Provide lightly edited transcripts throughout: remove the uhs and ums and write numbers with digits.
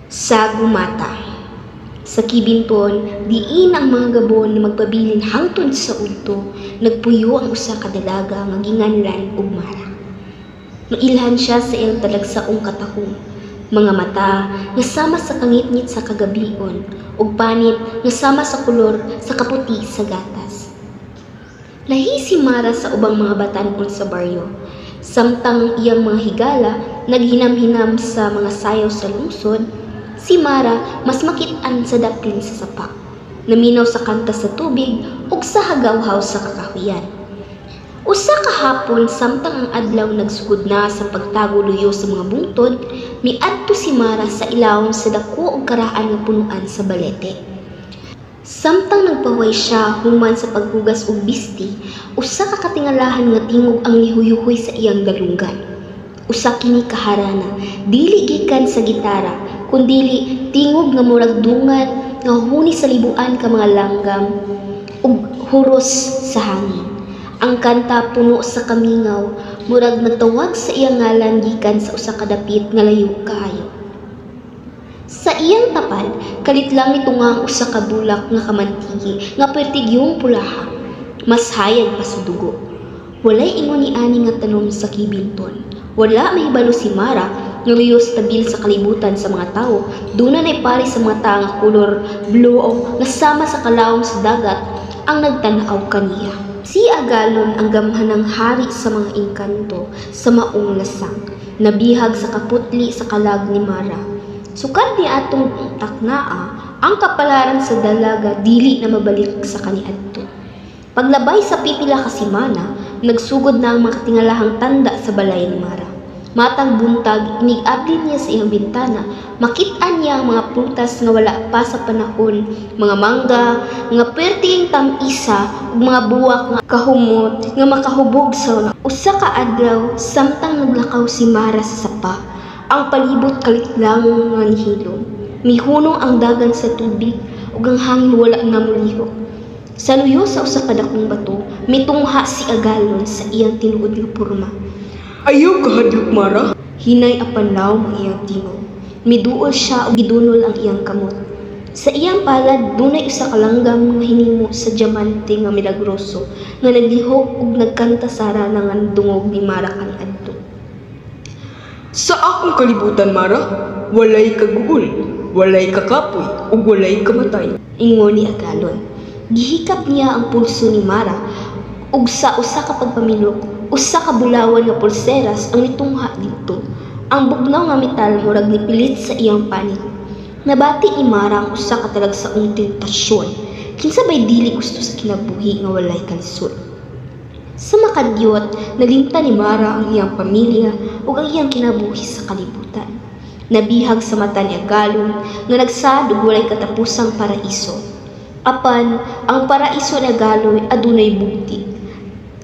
Sa gumata. Sa kibinton, diin ang mga gabon na magpabilin hangtod sa udto, nagpuyo ang usa ka dalaga nga ginganlan og Mara. Mailhan siya sa iyang talagsaong katahong, mga mata nga sama sa kangitngit sa kagabion, ug panit nga sama sa kulor sa kaputi sa gatas. Lahi si Mara sa ubang mga batan-on sa baryo, samtang iyang mga higala naghinam-hinam sa mga sayaw sa lungsod. Si Mara mas makit-an sa dapin sa sapa, naminaw sa kanta sa tubig ug sa hagawhaw sa kakahuyan. Usa ka hapon samtang ang adlaw nagsugod na sa pagtago luyo sa mga bungtod, miadto si Mara sa ilawom sa dako ug karaan nga punuan sa balete. Samtang nagpaway siya human sa paghugas og bisti, usa ka katingalahan nga tingog ang lihuyuhoy sa iyang dalunggan. Usa kini kaharana, dili gikan sa gitara, kundili tingog nga murag dungan nga huni sa libuan ka mga langgam ug huros sa hangin. Ang kanta puno sa kamingaw, murag nagtawag sa iyang ngalan gikan sa usa ka dapit nga layo kaayo. Sa iyang tapad, kalit lang nga ang usa ka bulak nga kamantigi nga pertigyong pulaha, mas hayag pa sa dugo. Walay ingon ni ani nga tanom sa kibinton. Wala mahibalo si Mara nga luyos stabil sa kalibutan sa mga tao. Duna nay pari sa mata nga kolor blue o nasama sa kalawom sa dagat ang nagtanaw kaniya. Si Agalon ang gamhanang hari sa mga engkanto sa maong lasang, nabihag sa kaputli sa kalag ni Mara. Sukad ni atong taknaa, ang kapalaran sa dalaga dili na mabalik sa kaniadto. Paglabay sa pipila ka semana, nagsugod na ang mga katingalahang tanda sa balay ni Mara. Matang buntag, inig-abli niya sa iyang bintana, makit-an niya ang mga prutas nga wala pa sa panahon, mga mangga, nga perting tamisa, ug mga buwak nga kahumot, nga makahubog sa usa ka adlaw, samtang naglakaw si Mara sa sapa. Ang palibot kalitlang nga nihilom. Mihunong ang dagan sa tubig, ug ang hangin wala na mulihok. Sa luyo sa usa ka dakong bato, mitungha si Agalon sa iyang tinuod nga porma. Ayaw kahadlok, Mara. Hinay apanlaw ang iyang tingog. Miduol siya ug gidunol ang iyang kamot. Sa iyang palad, dunay usa ka langgam nga hinimo sa diamante nga milagroso nga naglihok ug nagkanta sara ng dungog ni Mara kaniadto. Sa akong kalibutan, Mara, walay kaguol, walay kakapoy, ug walay kamatay. Ingon ni Agalon. Gihikap niya ang pulso ni Mara ug sa usa ka pagpamilok, usa ka bulawan nga pulseras ang nitungha didto. Ang bugnaw nga metal murag nipilit sa iyang panit. Nabati ni Mara ang usa ka talagsaong tentasyon, kinsabay dili gusto sa kinabuhi nga walay kalisod. Sa makadyot, nalimta ni Mara ang iyang pamilya ug ang iyang kinabuhi sa kalibutan. Nabihag sa mata ni Agalon nga nagsad ug walay katapusang paraiso. Apan, ang paraiso ni Agalon adunay bugti.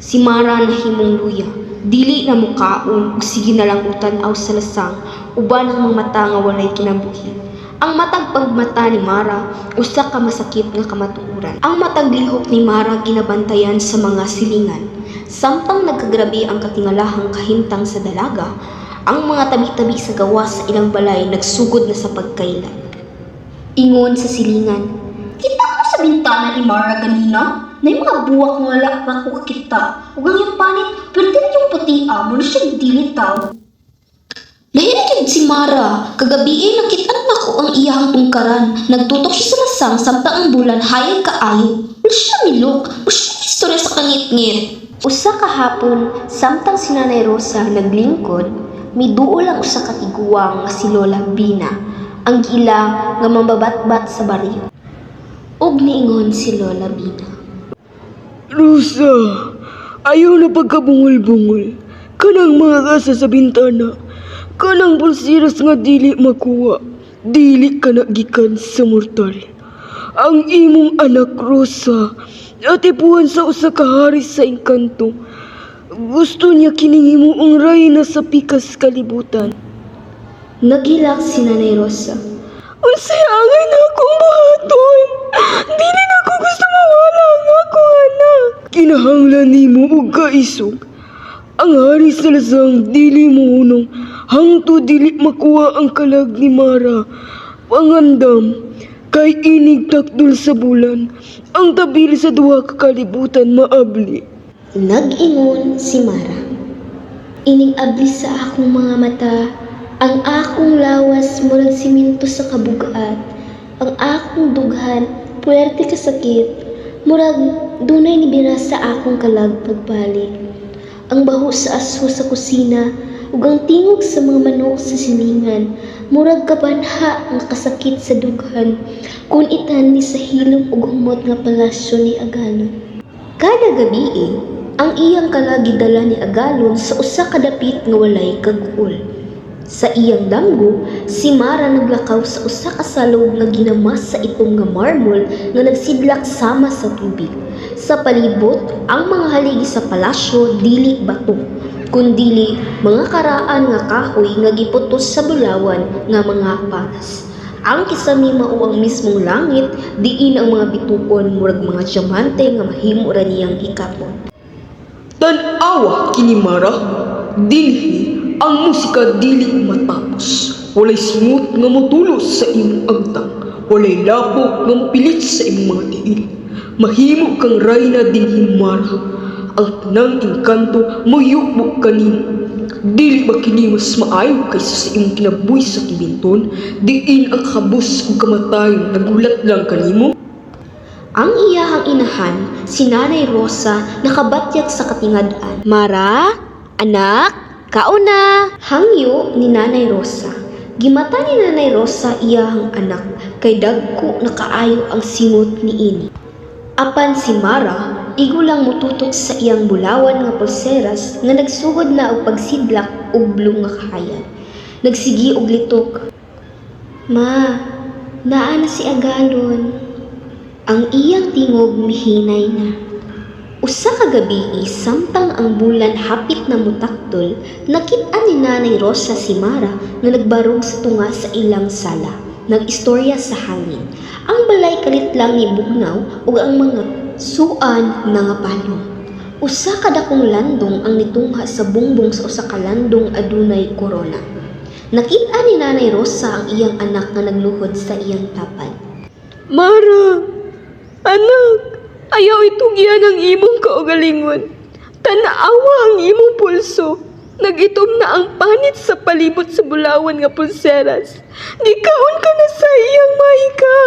Si Mara nahimong luya, dili na mukaon ug sige na lang utanaw sa lasang, uban ang mga mata nga walay kinabuhi. Ang matag pagmata ni Mara, usa ka masakit nga kamatuoran. Ang matag lihok ni Mara ginabantayan sa mga silingan. Samtang nagkagrabe ang katingalahang kahimtang sa dalaga, ang mga tabi-tabi sa gawas sa ilang balay nagsugod na sa pagkailan. Ingon sa silingan, "Kita ko sa bintana ni Mara kanina, na yung mga buwak nga wala pa ko kita. Ug ang yung panit, pwede na yung puti mo na siya dilitaw." Nahiligid si Mara, kagabi nakitaan ako ang iyang tungkaran. Nagtutok siya sa lasang samtang ang bulan hayag kaayo. Wala siya milok, wala siya istorya sa kangit-ngit. Usa ka hapon, samtang si Nanay Rosa naglingkod, miduol ang usa ka tiguang nga si Lola Bina, ang gila nga mambabat-bat sa baryo. Ug niingon si Lola Bina, Rosa, ayaw na pagkabungol-bungol. Kanang mga gasa sa bintana, kanang pulsiras nga dili makuha, dili ka nagikan sa mortal. Ang imong anak, Rosa, atipuhan sa usa ka hari sa engkanto. Gusto niya kining himuong reyna sa pikas kalibutan. Nagilak si Nanay Rosa. Unsay angay na akong buhaton. Dili na ko gusto mawala ang akong anak. Kinahanglan nimo og kaisog. Ang hari sa lasang dili mohunong hangtod dili makuha ang kalag ni Mara. Pangandam, kay inig takdol sa bulan, ang tabil sa duha ka kalibutan maabli. Nag-ingon si Mara. Ining abli sa akong mga mata, ang akong lawas murag siminto sa kabugat, ang akong dughan, puwerte ka sakit, murag dunay nibira sa akong kalag pagbalik. Ang baho sa aso sa kusina, ug ang tingog sa mga manok sa silingan, murag kabanha nga kasakit sa dughan, kun itan ni sa hilom ug humot nga palasyo ni Agalon. Kada gabi ang iyang kalagi dala ni Agalon sa usa ka dapit nga walay kag-ul. Sa iyang damgo, si Mara naglakaw sa usa ka salog nga ginamas sa itong nga marmol nga nagsidlak sama sa tubig. Sa palibot, ang mga haligi sa palasyo dili bato, kundili mga karaan nga kahoy nga giputos sa bulawan nga mga paras. Ang kisami mao ang mismong langit, diin ang mga bitukon murag mga diamante nga mahimo ra niyang ikapon. Tan-awa kini Mara, dinhi ang musika dili matapos. Walay singot nga motulos sa imong agtang, walay lapok nga mopilit sa imong mga tiil. Mahimo kang rayna dinhi Mara, ang tanang engkanto mayukbo kanimo. Dili ba kini mas maayo kaysa sa imong kinabuhi sa kibinton, diin ang kabus ug kamatayon nagulat lang kanimo? Ang iyahang inahan, si Nanay Rosa, nakabatyag sa katingad-an. Mara, anak, kauna! Hangyo ni Nanay Rosa. Gimata ni Nanay Rosa iyahang anak, kay dagko na kaayo ang singot ni ini. Apan si Mara, igulang mututok sa iyang bulawan nga pulseras nga nagsugod na og pagsidlak ug blue nga kahayan. Nagsigi og litok. Ma, naa na si Agalon. Ang iyang tingog mihinay na. Usa ka gabi samtang ang bulan hapit na mutakdol, nakit-an ni Nanay Rosa si Mara nga nagbarog sa tunga sa ilang sala. Nag-istorya sa hangin. Ang balay kalit lang ni bugnaw ug ang mga suan na nga palong. Usa ka dakong landong ang nitungha sa bungbong sa usa ka landong adunay korona. Nakit-an ni Nanay Rosa ang iyang anak nga nagluhod sa iyang tapad. Mara, anak, ayaw itugyan ang imong kaugalingon. Tanaawa ang imong pulso. Nagitom na ang panit sa palibot sa bulawan nga pulseras. Gikaon ka na sa iyang mahika.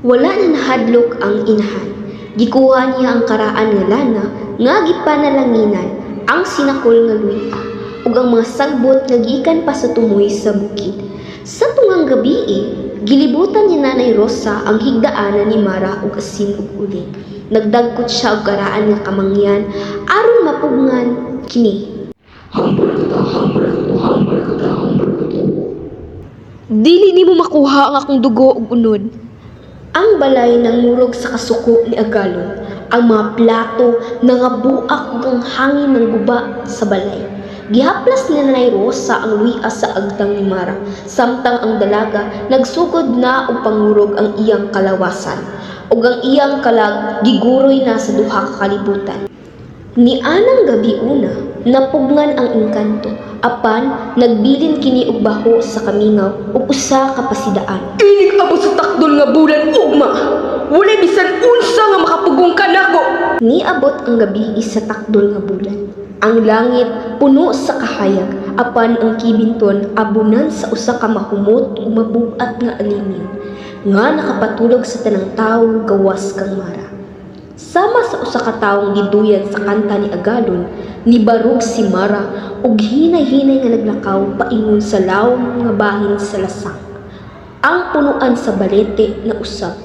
Wala na nahadlok ang inahan. Gikuha niya ang karaan nga lana nga gipanalanginan ang sinakol nga luya ug ang mga sagbot nga gikan pa sa tumoy sa bukid. Sa tungang gabi gilibutan ni Nanay Rosa ang higdaanan ni Mara ug asin ug uling. Nagdagkot siya og karaan nga kamangyan aron mapugngan kini. Dili nimo makuha ang akong dugo ug unod. Ang balay nang murog sa kasuko ni Agalon. Ang mga plato nangabuak ug ang hangin ng guba sa balay. Gihaplas ni Nanay Rosa ang luya sa agtang ni Mara, samtang ang dalaga nagsugod na og pangurog ang iyang kalawasan, ug ang iyang kalag giguroy na sa duha ka kalibutan. Nianang gabi una, napugngan ang engkanto, apan nagbilin kini og baho sa kamingaw ug usa ka pasidaan. Inig ako sa takdol nga bulan ugma. Walay bisan unsa nga makapugong kanako. Niabot ang gabi sa takdol nga bulan. Ang langit puno sa kahayag, apan ang kibinton abunan sa usa ka mahumot ug mabugat nga alimin, nga nakapatulog sa tanang tawo gawas kang Mara. Sama sa usa ka tawong giduyan sa kanta ni Agalon, nibarog si Mara ug hinay-hinay nga naglakaw paingon sa lawom nga bahin sa lasang. Ang punuan sa balete na usab.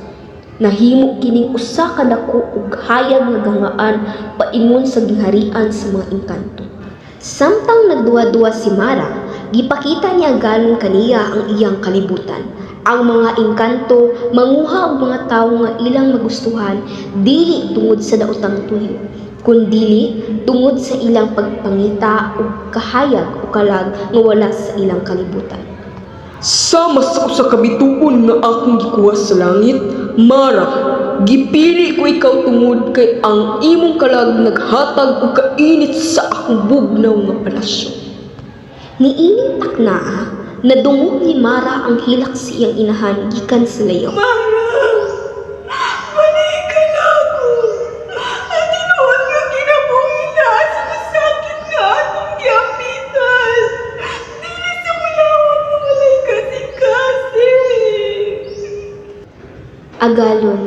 Nahimo kining usa ka dako ug hayag nga gangaan paingon sa gingharian sa mga engkanto. Samtang nagduwa-duwa si Mara, gipakita ni Agalon kaniya ang iyang kalibutan. Ang mga engkanto manguha og mga tawo nga ilang magustuhan dili tungod sa daotang tuyo, kundi tungod sa ilang pagpangita ug kahayag o kalag nga wala sa ilang kalibutan. Sama sa usa ka bituon nga akong gikuha sa langit, Mara, gipili ko ikaw tungod kay ang imong kalag naghatag og kainit sa akong bugnaw nga palasyo. Niining taknaa, Nadungog ni Mara ang hilak sa iyang inahan gikan sa layaw. Mara, balikan ako. At tinuod nga kinabuhi na sa masakit na akong giapitan. Dili sa mulawang na walay kasi. Agalon,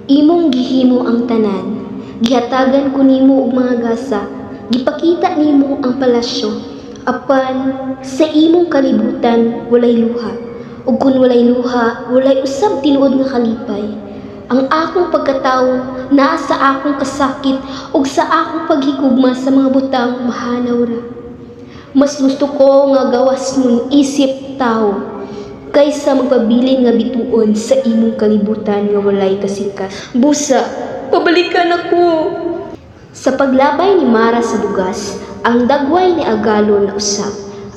imong gihimo ang tanan. Gihatagan ko nimo og mga gasa. Gipakita nimo ang palasyo. Apan sa imong kalibutan walay luha. Ug kun walay luha, walay usab tinuod nga kalipay. Ang akong pagkatawo naa sa akong kasakit ug sa akong paghigugma sa mga butang mahanaw ra. Mas gusto ko nga gawas nun isip tao kaysa magpabilin nga bituon sa imong kalibutan nga walay kasikas. Busa, pabalikan ako. Sa paglabay ni Mara sa bugas, ang dagway ni Agalon na usab.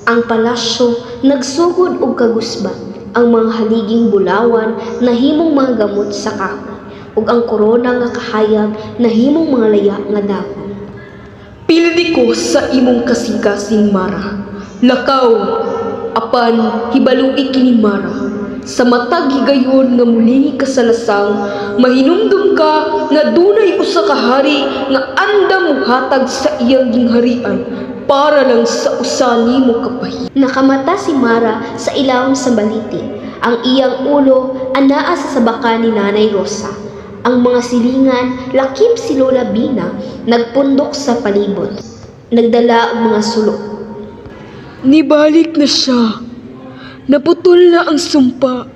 Ang palasyo nagsugod og kagusba. Ang mga haliging bulawan nahimong mga gamot sa kahoy, ug ang korona nga kahayag nahimong mga laya nga dahon. Pildi ko sa imong kasing-kasing Mara. Lakaw, apan hibalui kini Mara. Sa matag higayon nga mulingi ka sa lasang, mahinumdum ka nga dunay usa ka hari nga andam muhatag sa iyang gingharian para lang sa usa nimo kapahi. Nakamata si Mara sa ilawom sa baliti. Ang iyang ulo anaa sa sabakan ni Nanay Rosa. Ang mga silingan lakip si Lola Bina nagpundok sa palibot. Nagdala og mga sulok. Nibalik na siya. Naputol na ang sumpa.